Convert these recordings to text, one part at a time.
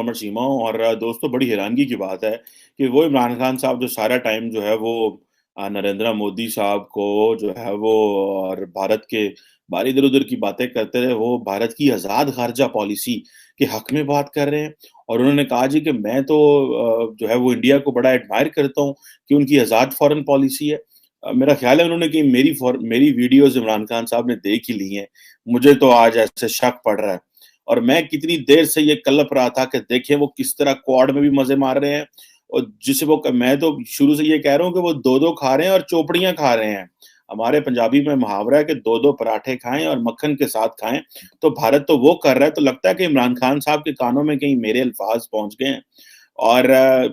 عمر چیمہ ہوں اور دوستوں بڑی حیرانگی کی بات ہے کہ وہ عمران خان صاحب جو سارا ٹائم جو ہے وہ نریندر مودی صاحب کو جو ہے وہ اور بھارت کے باری ادھر ادھر کی باتیں کرتے رہے، وہ بھارت کی آزاد خارجہ پالیسی کے حق میں بات کر رہے ہیں اور انہوں نے کہا جی کہ میں تو جو ہے وہ انڈیا کو بڑا ایڈمائر کرتا ہوں کہ ان کی آزاد فارن پالیسی ہے۔ میرا خیال ہے انہوں نے کہ میری ویڈیوز عمران خان صاحب نے دیکھ ہی لی ہیں، مجھے تو آج ایسے شک پڑ رہا ہے اور میں کتنی دیر سے یہ کلپ رہا تھا کہ دیکھیں وہ کس طرح کوڈ میں بھی مزے مار رہے ہیں اور جسے وہ میں تو شروع سے یہ کہہ رہا ہوں کہ وہ دو دو کھا رہے ہیں اور چوپڑیاں کھا رہے ہیں۔ ہمارے پنجابی میں محاورہ ہے کہ دو دو پراٹھے کھائیں اور مکھن کے ساتھ کھائیں، تو بھارت تو وہ کر رہا ہے، تو لگتا ہے کہ عمران خان صاحب کے کانوں میں کہیں میرے الفاظ پہنچ گئے ہیں اور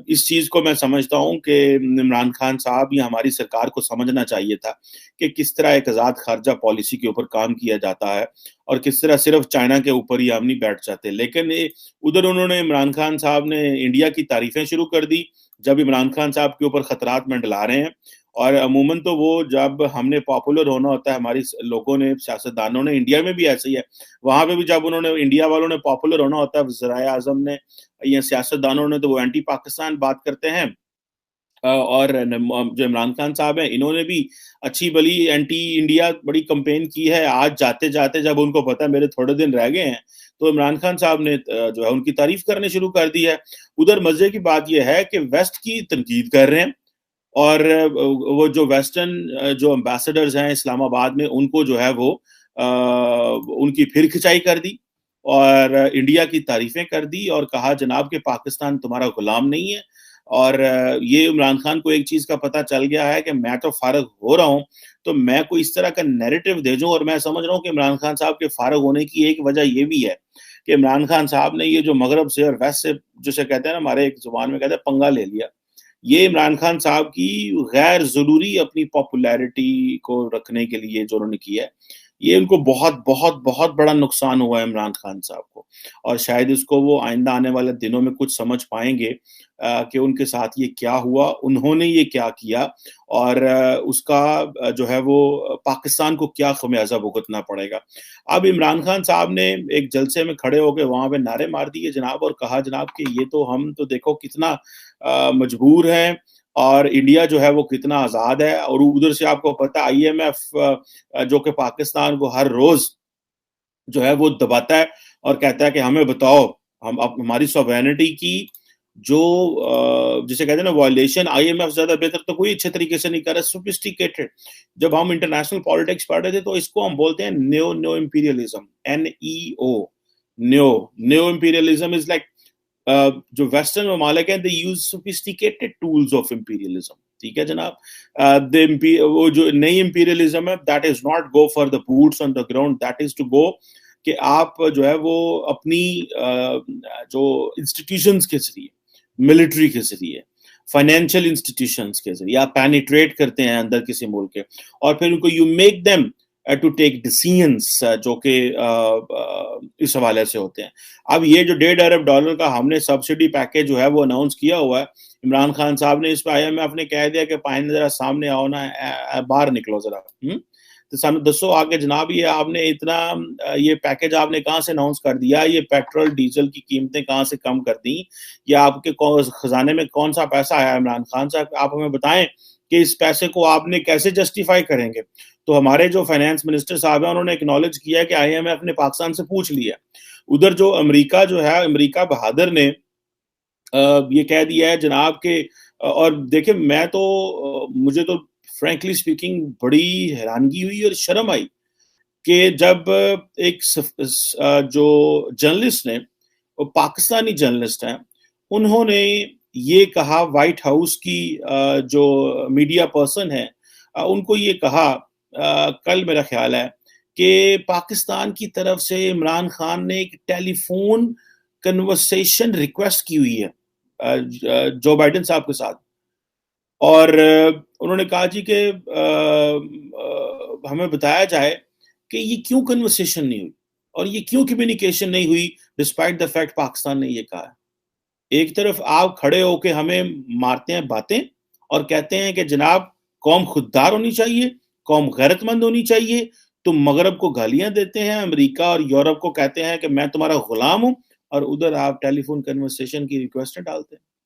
اس چیز کو میں سمجھتا ہوں کہ عمران خان صاحب یا ہماری سرکار کو سمجھنا چاہیے تھا کہ کس طرح ایک آزاد خارجہ پالیسی کے اوپر کام کیا جاتا ہے اور کس طرح صرف چائنا کے اوپر ہی ہم نہیں بیٹھ جاتے۔ لیکن ادھر انہوں نے عمران خان صاحب نے انڈیا کی تعریفیں شروع کر دی جب عمران خان صاحب کے اوپر خطرات منڈلا رہے ہیں، اور عموماً تو وہ جب ہم نے پاپولر ہونا ہوتا ہے، ہماری لوگوں نے سیاستدانوں نے، انڈیا میں بھی ایسے ہی ہے، وہاں پہ بھی جب انہوں نے انڈیا والوں نے پاپولر ہونا ہوتا ہے، وزرائے اعظم نے یا سیاستدانوں نے، تو وہ اینٹی پاکستان بات کرتے ہیں اور جو عمران خان صاحب ہیں انہوں نے بھی اچھی بلی اینٹی انڈیا بڑی کمپین کی ہے۔ آج جاتے جاتے جب ان کو پتا میرے تھوڑے دن رہ گئے ہیں تو عمران خان صاحب نے جو ہے ان کی تعریف کرنے شروع کر دی ہے۔ ادھر مزے کی بات یہ ہے کہ ویسٹ کی تنقید کر رہے ہیں اور وہ جو ویسٹرن جو امبیسڈرز ہیں اسلام آباد میں، ان کو جو ہے وہ ان کی پھر کھچائی کر دی اور انڈیا کی تعریفیں کر دی اور کہا جناب کہ پاکستان تمہارا غلام نہیں ہے۔ اور یہ عمران خان کو ایک چیز کا پتہ چل گیا ہے کہ میں تو فارغ ہو رہا ہوں تو میں کوئی اس طرح کا نیریٹو دے دوں، اور میں سمجھ رہا ہوں کہ عمران خان صاحب کے فارغ ہونے کی ایک وجہ یہ بھی ہے کہ عمران خان صاحب نے یہ جو مغرب سے اور ویسٹ سے جسے کہتے ہیں نا، ہمارے ایک زبان میں کہتے ہیں پنگا لے لیا۔ یہ عمران خان صاحب کی غیر ضروری اپنی پاپولیرٹی کو رکھنے کے لیے جو انہوں نے کیا ہے، یہ ان کو بہت بہت بہت بڑا نقصان ہوا ہے عمران خان صاحب کو، اور شاید اس کو وہ آئندہ آنے والے دنوں میں کچھ سمجھ پائیں گے کہ ان کے ساتھ یہ کیا ہوا، انہوں نے یہ کیا کیا اور اس کا جو ہے وہ پاکستان کو کیا خمیازہ بھگتنا پڑے گا۔ اب عمران خان صاحب نے ایک جلسے میں کھڑے ہو کے وہاں پہ نعرے مار دیے جناب، اور کہا جناب کہ یہ تو ہم تو دیکھو کتنا مجبور ہیں اور انڈیا جو ہے وہ کتنا آزاد ہے، اور ادھر سے آپ کو پتہ آئی ایم ایف جو کہ پاکستان کو ہر روز جو ہے وہ دباتا ہے اور کہتا ہے کہ ہمیں بتاؤ ہم ہماری سوورینٹی کی جو جسے کہتے ہیں نا وائلیشن، آئی ایم ایف زیادہ بہتر تو کوئی اچھے طریقے سے نہیں کر رہا، سوفسٹیکیٹڈ۔ جب ہم انٹرنیشنل پالیٹکس پڑھ رہے تھے تو اس کو ہم بولتے ہیں neo imperialism, NEO، neo imperialism is like جو ویسٹرن ممالک ہیں they use sophisticated tools of imperialism, ٹھیک ہے جناب۔ وہ جو نئی امپیریلزم ہے that is not go for the boots on the ground, that is to go کہ آپ جو ہے وہ اپنی جو انسٹیٹیوشنز کے ذریعے، ملٹری کے ذریعے، فائنینشیل انسٹیٹیوشنز کے ذریعے آپ پینیٹریٹ کرتے ہیں اندر کسی ملک کے، اور پھر ان کو you make them to take decisions جو کہ اس حوالے سے ہوتے ہیں۔ اب یہ جو $1.5 کا ہم نے سبسڈی پیکیج جو ہے وہ اناؤنس کیا ہوا ہے، عمران خان صاحب نے اس پہ IMF نے کہہ دیا کہ پائن ذرا سامنے آؤ نا، باہر نکلو ذرا، تو سانو دسو آگے جناب یہ آپ نے اتنا یہ پیکیج آپ نے کہاں سے اناؤنس کر دیا، یہ پیٹرول ڈیزل کی قیمتیں کہاں سے کم کر دیں، یا آپ کے خزانے میں کون سا پیسہ آیا عمران خان صاحب، آپ ہمیں بتائیں کہ اس پیسے کو آپ نے کیسے جسٹیفائی کریں گے۔ تو ہمارے جو فائنانس منسٹر صاحب ہیں انہوں نے اکنالج کیا کہ IMF نے پاکستان سے پوچھ لیا۔ ادھر جو امریکہ جو ہے، امریکہ بہادر نے یہ کہہ دیا ہے جناب کہ، اور دیکھیں میں تو مجھے تو فرینکلی سپیکنگ بڑی حیرانگی ہوئی اور شرم آئی کہ جب ایک جو جرنلسٹ نے، وہ پاکستانی جرنلسٹ ہیں، انہوں نے یہ کہا، وائٹ ہاؤس کی جو میڈیا پرسن ہے ان کو یہ کہا کل میرا خیال ہے کہ پاکستان کی طرف سے عمران خان نے ایک ٹیلی فون کنورسیشن ریکویسٹ کی ہوئی ہے جو بائیڈن صاحب کے ساتھ، اور انہوں نے کہا جی کہ ہمیں بتایا جائے کہ یہ کیوں کنورسیشن نہیں ہوئی اور یہ کیوں کمیونیکیشن نہیں ہوئی ڈسپائٹ دا فیکٹ پاکستان نے یہ کہا ہے۔ ایک طرف آپ کھڑے ہو کے ہمیں مارتے ہیں باتیں اور کہتے ہیں کہ جناب قوم خوددار ہونی چاہیے، قوم غیرت مند ہونی چاہیے، تم مغرب کو گالیاں دیتے ہیں، امریکہ اور یورپ کو کہتے ہیں کہ میں تمہارا غلام ہوں، اور ادھر آپ ٹیلیفون کنورسیشن کی ریکویسٹیں ڈالتے ہیں۔